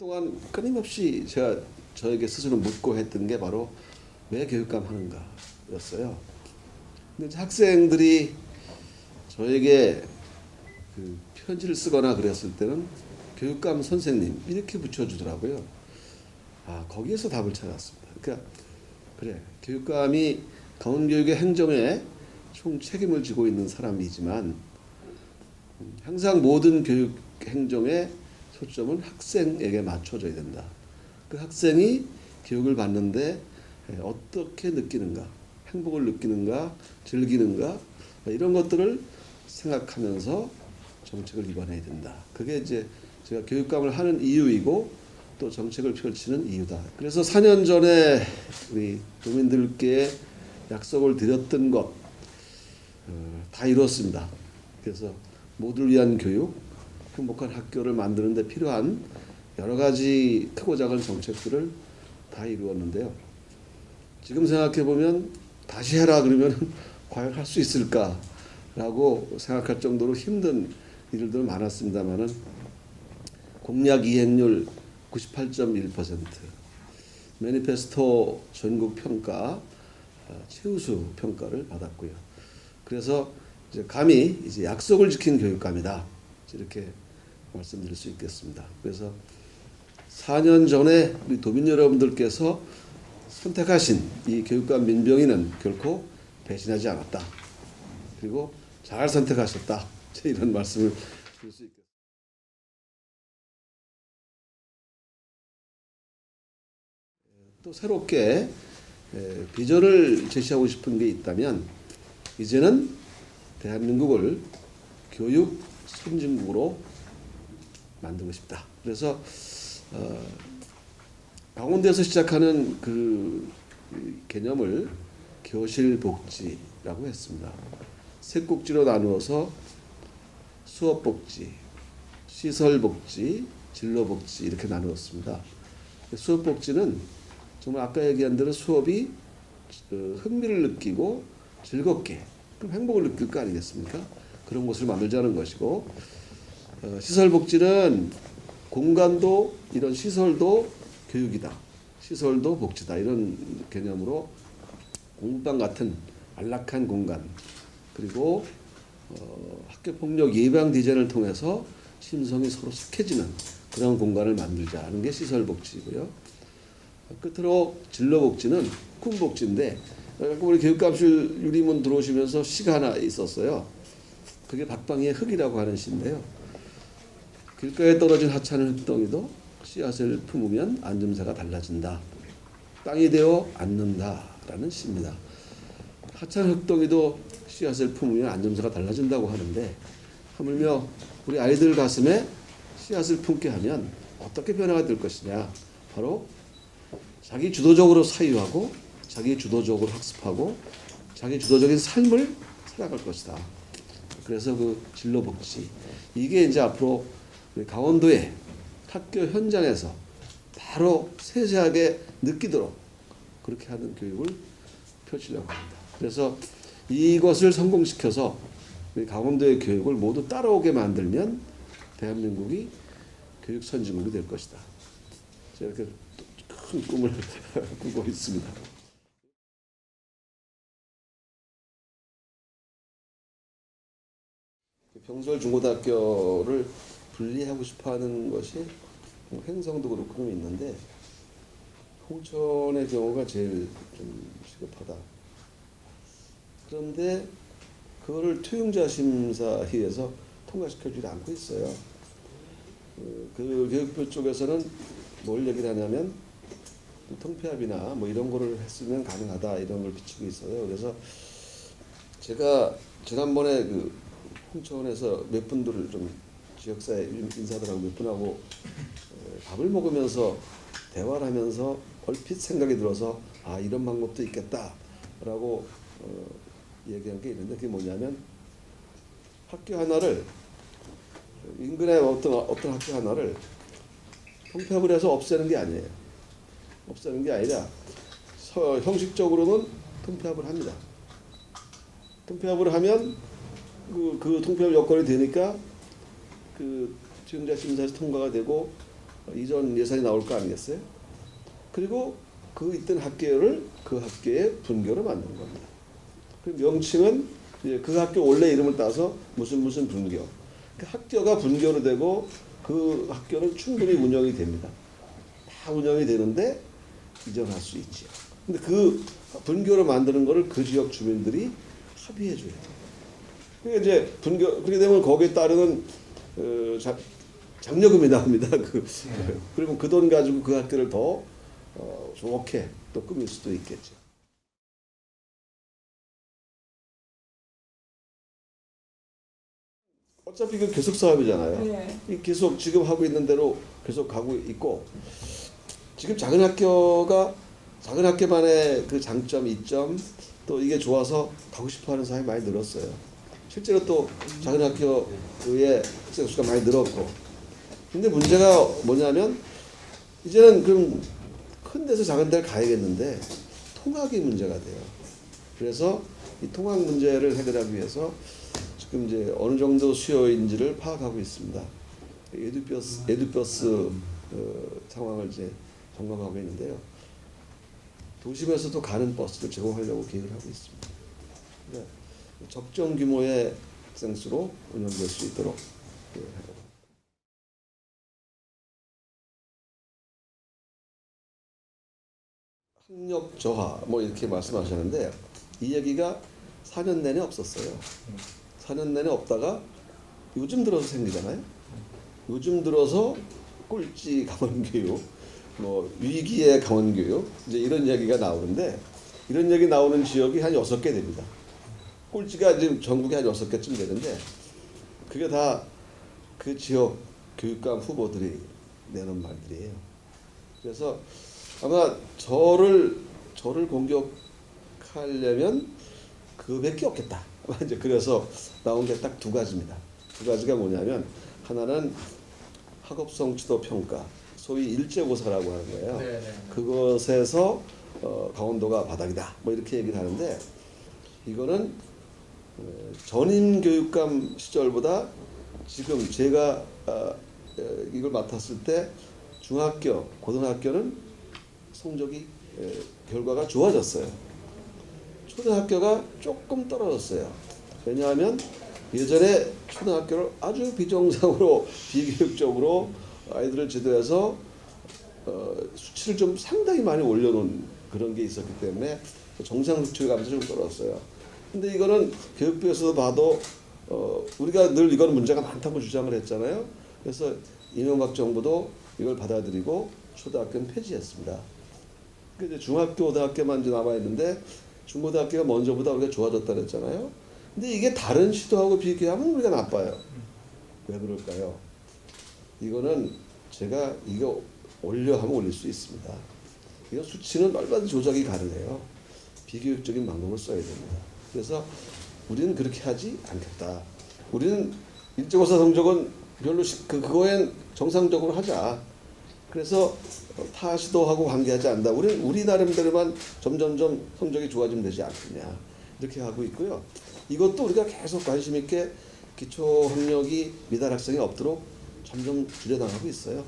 오랫동안 끊임없이 제가 저에게 스스로 묻고 했던 게 바로 왜 교육감 하는가였어요. 근데 이제 학생들이 저에게 그 편지를 쓰거나 그랬을 때는 교육감 선생님 이렇게 붙여주더라고요. 아, 거기에서 답을 찾았습니다. 그러니까 그래, 교육감이 강원교육의 행정에 총 책임을 지고 있는 사람이지만 항상 모든 교육 행정의 초점은 학생에게 맞춰져야 된다. 그 학생이 교육을 받는데 어떻게 느끼는가, 행복을 느끼는가, 즐기는가 이런 것들을 생각하면서 정책을 입안해야 된다. 그게 이제 제가 교육감을 하는 이유이고 또 정책을 펼치는 이유다. 그래서 4년 전에 우리 도민들께 약속을 드렸던 것 다 이뤘습니다. 그래서 모두를 위한 교육, 행복한 학교를 만드는 데 필요한 여러 가지 크고 작은 정책들을 다 이루었는데요. 지금 생각해 보면 다시 해라 그러면 과연 할 수 있을까라고 생각할 정도로 힘든 일들 많았습니다만은 공약 이행률 98.1%, 매니페스토 전국 평가 최우수 평가를 받았고요. 그래서 이제 감히 이제 약속을 지킨 교육감이다 이렇게 말씀드릴 수 있겠습니다. 그래서 4년 전에 우리 도민 여러분들께서 선택하신 이 교육감 민병희는 결코 배신하지 않았다. 그리고 잘 선택하셨다. 이런 말씀을 드릴 수 있겠습니다. 또 새롭게 비전을 제시하고 싶은 게 있다면 이제는 대한민국을 교육 선진국으로 만들고 싶다. 그래서 강원도에서 시작하는 그 개념을 교실복지라고 했습니다. 세 꼭지로 나누어서 수업복지, 시설복지, 진로복지 이렇게 나누었습니다. 수업복지는 정말 아까 얘기한 대로 수업이 흥미를 느끼고 즐겁게 그럼 행복을 느낄 거 아니겠습니까? 그런 곳을 만들자는 것이고 시설복지는 공간도 이런 시설도 교육이다. 시설도 복지다. 이런 개념으로 공부방 같은 안락한 공간 그리고 학교폭력 예방 디자인을 통해서 심성이 서로 착해지는 그런 공간을 만들자는 게 시설복지고요. 끝으로 진로복지는 꿈복지인데 우리 교육감실 유리문 들어오시면서 시가 하나 있었어요. 그게 박방희의 흙이라고 하는 시인데요. 길가에 떨어진 하찮은 흙덩이도 씨앗을 품으면 안점새가 달라진다. 땅이 되어 앉는다라는 시입니다. 하찮은 흙덩이도 씨앗을 품으면 안점새가 달라진다고 하는데 하물며 우리 아이들 가슴에 씨앗을 품게 하면 어떻게 변화가 될 것이냐. 바로 자기 주도적으로 사유하고 자기 주도적으로 학습하고 자기 주도적인 삶을 살아갈 것이다. 그래서 그 진로복지 이게 이제 앞으로 우리 강원도의 학교 현장에서 바로 세세하게 느끼도록 그렇게 하는 교육을 펼치려고 합니다. 그래서 이것을 성공시켜서 우리 강원도의 교육을 모두 따라오게 만들면 대한민국이 교육 선진국이 될 것이다. 제가 이렇게 큰 꿈을 꾸고 있습니다. 병설 중고등학교를 분리하고 싶어하는 것이 횡성도 그렇고 있는데 홍천의 경우가 제일 좀 시급하다. 그런데 그거를 투용자 심사위에서 통과시켜주지 않고 있어요. 그 교육부 쪽에서는 뭘 얘기를 하냐면 통폐합이나 뭐 이런 거를 했으면 가능하다 이런 걸 비추고 있어요. 그래서 제가 지난번에 그 홍천에서 몇 분들을 좀 지역사회 인사들하고 몇 분하고 밥을 먹으면서 대화를 하면서 얼핏 생각이 들어서 아 이런 방법도 있겠다라고 얘기한 게 있는데 그게 뭐냐면 학교 하나를 인근의 어떤 학교 하나를 통폐합을 해서 없애는 게 아니에요. 없애는 게 아니라 형식적으로는 통폐합을 합니다. 통폐합을 하면 그 통폐합 여건이 되니까 그 지원자 심사에서 통과가 되고 이전 예산이 나올 거 아니겠어요? 그리고 그 있던 학교를 그 학교의 분교로 만드는 겁니다. 그 명칭은 이제 그 학교 원래 이름을 따서 무슨 분교. 그 학교가 분교로 되고 그 학교는 충분히 운영이 됩니다. 다 운영이 되는데 이전할 수 있지요. 근데 그 분교로 만드는 거를 그 지역 주민들이 합의해 줘야 돼요. 그게 이제 분교 그렇게 되면 거기에 따르는 장려금이 나옵니다. 그리고 그 돈 가지고 그 학교를 더 좋게 또 꾸밀 수도 있겠죠. 어차피 그 계속 사업이잖아요. 네. 이 계속 지금 하고 있는 대로 계속 가고 있고 지금 작은 학교만의 그 장점, 이점 또 이게 좋아서 가고 싶어하는 사람이 많이 늘었어요. 실제로 또 작은 학교의 학생 수가 많이 늘었고 근데 문제가 뭐냐면 이제는 그럼 큰 데서 작은 데를 가야겠는데 통학이 문제가 돼요. 그래서 이 통학 문제를 해결하기 위해서 지금 이제 어느 정도 수요인지를 파악하고 있습니다. 에듀버스 상황을 이제 점검하고 있는데요. 도심에서도 가는 버스를 제공하려고 계획을 하고 있습니다. 네. 적정 규모의 학생 수로 운영될 수 있도록 학력 저하 뭐 이렇게 말씀하셨는데 이 얘기가 4년 내내 없었어요. 4년 내내 없다가 요즘 들어서 생기잖아요. 요즘 들어서 꼴찌 강원교육, 뭐 위기의 강원교육 이제 이런 얘기가 나오는데 이런 얘기 나오는 지역이 한 6개 됩니다. 꼴찌가 지금 전국에 한 6개쯤 되는데 그게 다 그 지역 교육감 후보들이 내는 말들이에요. 그래서 아마 저를 공격하려면 그밖에 없겠다. 이제 그래서 나온 게 딱 2가지입니다. 2가지가 뭐냐면 하나는 학업 성취도 평가, 소위 일제고사라고 하는 거예요. 네네. 그것에서 강원도가 바닥이다. 뭐 이렇게 얘기를 하는데 이거는 전임 교육감 시절보다 지금 제가 이걸 맡았을 때 중학교, 고등학교는 성적이 결과가 좋아졌어요. 초등학교가 조금 떨어졌어요. 왜냐하면 예전에 초등학교를 아주 비정상으로 비교육적으로 아이들을 지도해서 수치를 좀 상당히 많이 올려놓은 그런 게 있었기 때문에 정상 수치를 가면서 좀 떨어졌어요. 근데 이거는 교육부에서도 봐도 우리가 늘 이건 문제가 많다고 주장을 했잖아요. 그래서 이명박 정부도 이걸 받아들이고 초등학교는 폐지했습니다. 근데 중학교, 고등학교만 이제 남아 있는데 중고등학교가 먼저보다 우리가 좋아졌다 그랬잖아요. 근데 이게 다른 시도하고 비교하면 우리가 나빠요. 왜 그럴까요? 이거는 제가 이거 올려 하면 올릴 수 있습니다. 이거 수치는 얼마든지 조작이 가능해요. 비교육적인 방법을 써야 됩니다. 그래서 우리는 그렇게 하지 않겠다. 우리는 일제고사 성적은 별로 그거엔 정상적으로 하자. 그래서 타 시도하고 관계하지 않는다. 우리 나름대로만 점점점 성적이 좋아지면 되지 않겠냐. 이렇게 하고 있고요. 이것도 우리가 계속 관심 있게 기초 학력이 미달 학생이 없도록 점점 줄여나가고 있어요.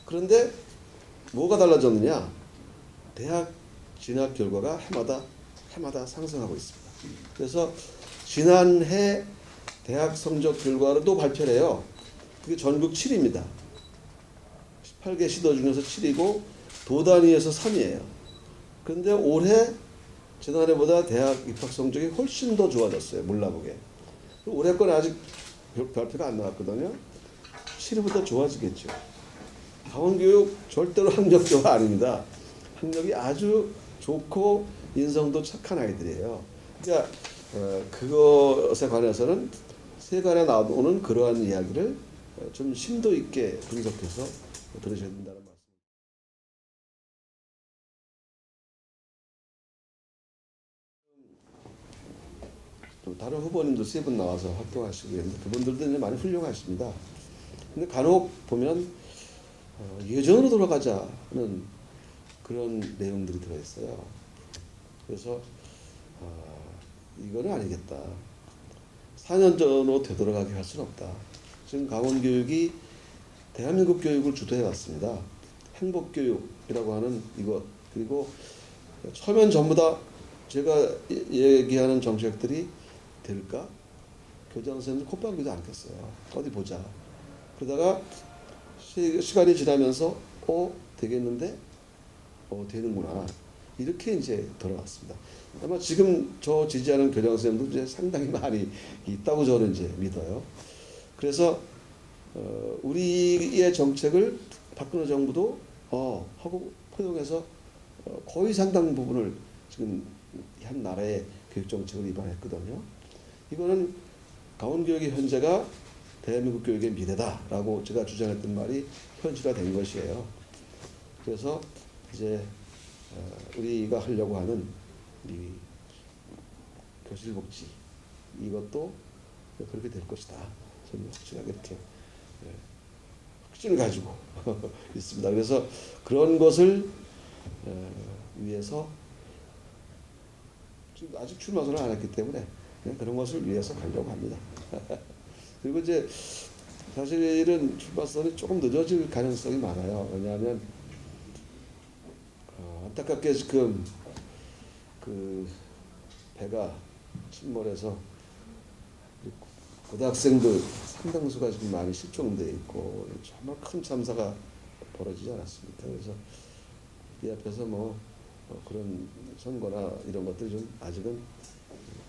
그런데 뭐가 달라졌느냐? 대학 진학 결과가 해마다 상승하고 있습니다. 그래서 지난해 대학 성적 결과를 또 발표를 해요. 그게 전국 7위입니다. 18개 시도 중에서 7위고 도 단위에서 3위예요. 그런데 올해 지난해보다 대학 입학 성적이 훨씬 더 좋아졌어요. 몰라보게. 올해 건 아직 발표가 안 나왔거든요. 7위보다 좋아지겠죠. 강원교육 절대로 학력 저하 아닙니다. 학력이 아주 좋고 인성도 착한 아이들이에요. 그러니까 그것에 관해서는 세간에 나오는 그러한 이야기를 좀 심도 있게 분석해서 들으셔야 된다는 말씀. 또 다른 후보님도 3분 나와서 활동하시고 있는데 그분들도 이제 많이 훌륭하십니다. 근데 간혹 보면 예전으로 돌아가자는 그런 내용들이 들어있어요. 그래서 이거는 아니겠다. 4년 전으로 되돌아가게 할 수는 없다. 지금 강원교육이 대한민국 교육을 주도해 왔습니다. 행복교육이라고 하는 이것, 그리고 처음엔 전부 다 제가 얘기하는 정책들이 될까? 교장 선생님 콧방귀도 안 꼈어요. 어디 보자. 그러다가 시간이 지나면서 되겠는데? 되는구나. 이렇게 이제 돌아왔습니다. 아마 지금 저 지지하는 교장 선생님도 이제 상당히 많이 있다고 저는 이제 믿어요. 그래서 우리의 정책을 박근혜 정부도 하고 포용해서 거의 상당 부분을 지금 한 나라의 교육 정책을 입안했거든요. 이거는 강원교육의 현재가 대한민국 교육의 미래다라고 제가 주장했던 말이 현실화된 것이에요. 그래서 이제 우리가 하려고 하는 이 교실복지 이것도 그렇게 될 것이다. 저는 확실하게 이렇게 확신을 가지고 있습니다. 그래서 그런 것을 위해서 지금 아직 출마 선언을 안 했기 때문에 그런 것을 위해서 가려고 합니다. 그리고 이제 사실은 출마 선언이 조금 늦어질 가능성이 많아요. 왜냐하면 안타깝게 지금 그 배가 침몰해서 고등학생들 상당수가 지금 많이 실종돼 있고 정말 큰 참사가 벌어지지 않았습니까? 그래서 이 앞에서 그런 선거나 이런 것들이 좀 아직은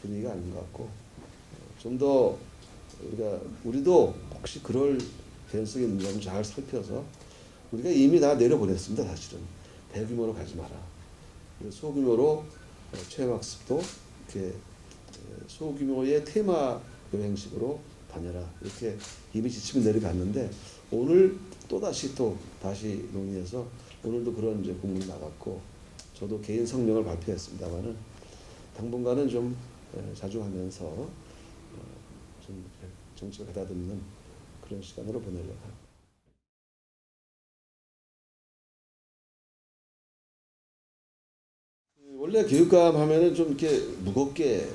분위기가 아닌 것 같고 좀 더 우리도 혹시 그럴 개연성이 있는지 잘 살펴서 우리가 이미 다 내려보냈습니다. 사실은 대규모로 가지 마라. 소규모로 체험학습도 이렇게 소규모의 테마 여행식으로 다녀라. 이렇게 이미 지침이 내려갔는데 오늘 다시 논의해서 오늘도 그런 이제 공문이 나갔고 저도 개인 성명을 발표했습니다만은 당분간은 좀 자중하면서 좀 정책을 가다듬는 그런 시간으로 보내려고 합니다. 원래 교육감 하면은 좀 이렇게 무겁게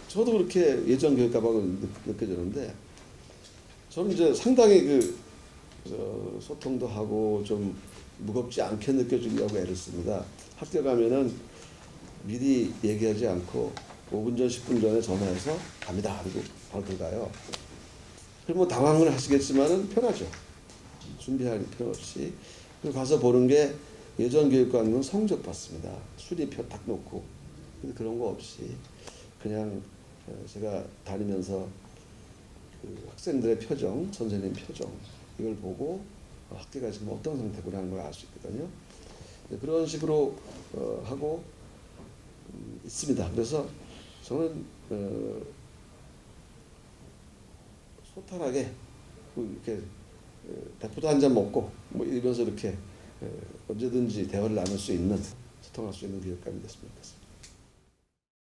저도 그렇게 예전 교육감하고 느껴졌는데 저는 이제 상당히 소통도 하고 좀 무겁지 않게 느껴지려고 애를 씁니다. 학교 가면은 미리 얘기하지 않고 5분 전, 10분 전에 전화해서 갑니다. 그리고 바로 들어가요. 그럼 당황을 하시겠지만은 편하죠. 준비할 필요 없이. 그리고 가서 보는 게 예전 교육관은 성적 봤습니다. 순위표 딱 놓고. 근데 그런 거 없이 그냥 제가 다니면서 그 학생들의 표정, 선생님 표정 이걸 보고 학교가 지금 어떤 상태구나 하는 걸 알 수 있거든요. 그런 식으로 하고 있습니다. 그래서 저는 소탈하게 이렇게 대포도 한 잔 먹고 이러면서 이렇게 언제든지 대화를 나눌 수 있는 소통할 수 있는 교육감이 됐으면 좋겠습니다.